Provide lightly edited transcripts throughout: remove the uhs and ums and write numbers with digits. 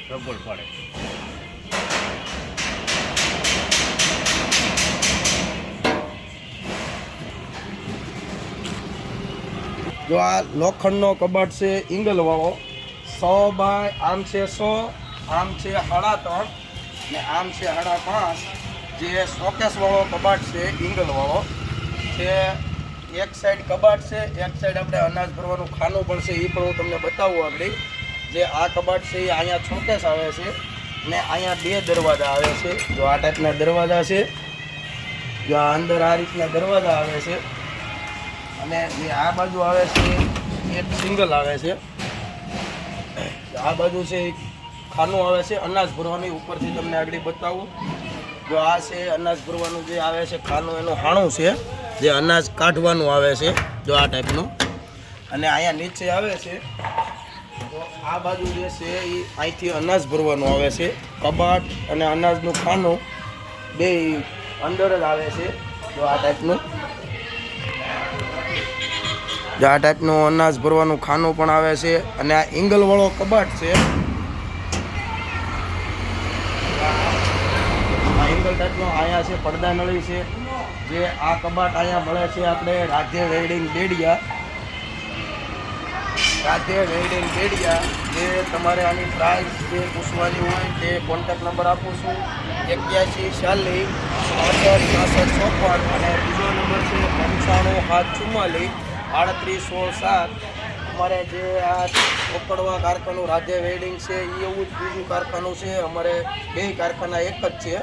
પ્રબળ પડે. જો આ લોખંડનો કબાટ છે ઇંગલ વાળો, 100 બાય આમ છે 100, આમ છે 3.5 ને આમ છે 5.5, જે શોકેસ વાળો કબાટ છે ઇંગલ વાળો છે. એક સાઈડ કબાટ છે, એક સાઈડ આપણે અનાજ ભરવાનું ખાનું પણ છે, એ પણ હું તમને બતાવું આગળ. જે આ કબાટ છે એ અહીંયા શોકેસ આવે છે ને અહીંયા 2 દરવાજા આવે છે. જો આ ટાઈપના દરવાજા છે, જો આ અંદર આ રીતના દરવાજા આવે છે, અને જે આ બાજુ આવે છે એક સિંગલ આવે છે. આ બાજુ છે ખાનું આવે છે અનાજ ભરવાની, ઉપરથી તમને આગળ બતાવું. જો આ છે અનાજ ભરવાનું જે આવે છે ખાનું, એનું હાણું છે જે અનાજ કાઢવાનું આવે છે, જો આ ટાઈપનું. અને અહીંયા નીચે આવે છે, તો આ બાજુ જે છે એ અહીંથી અનાજ ભરવાનું આવે છે. કબાટ અને અનાજનું ખાનું બે અંદર જ આવે છે. જો આ ટાઈપનું, જો આ ટાઈપનું અનાજ ભરવાનું ખાનું પણ આવે છે. અને આ ઇંગલવાળો કબાટ છે, આ ઇંગલ ટાઈપનો અહીંયા છે પડદા નળી છે. જે આ કબાટ અહીંયા મળે છે આપણે રાધે વેલ્ડિંગ બેડિયા, રાધે વેલ્ડિંગ બેડિયા. જે તમારે આની પ્રાઇસ જે પૂછવાની હોય તે કોન્ટેક્ટ નંબર આપું છું 81 46 65 64, અને બીજો નંબર છે 95 744 3816 7. અમારે જે આ કોકડવા કારખાનું રાધે વેલ્ડિંગ છે એ એવું જ બીજું કારખાનું છે. અમારે 2 કારખાના એક જ છે.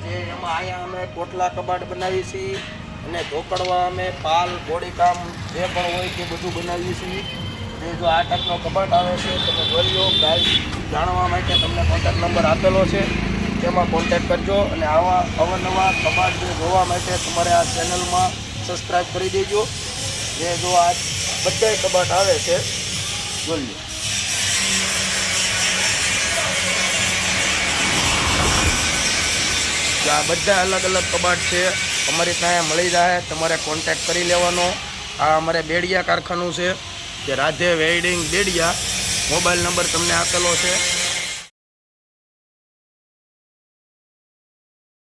જે એમાં અહીંયા અમે કોટલા કબાટ બનાવીએ છીએ, અને ઢોકળવા અમે પાલ ગોળીકામ જે પણ હોય તે બધું બનાવીએ છીએ. અને જો આ ટાઈપનો કબાટ આવે છે તમે જોઈ લો. પ્રાઇસ જાણવા માટે તમને કોન્ટેક્ટ નંબર આપેલો છે, તેમાં કોન્ટેક્ટ કરજો. અને આવા અવનવા કબાટ જે જોવા માટે તમારે આ ચેનલમાં સબસ્ક્રાઈબ કરી દેજો. જે જો આ બધા કબાટ આવે છે જોઈ લો. આ બધા અલગ અલગ કબાટ છે, અમારી ત્યાં મળી જાય, તમારે કોન્ટેક્ટ કરી લેવાનો. આ અમારે બેડિયા કારખાનું છે, જે Radhe welding Bediya. Mobile number તમને આપેલો છે.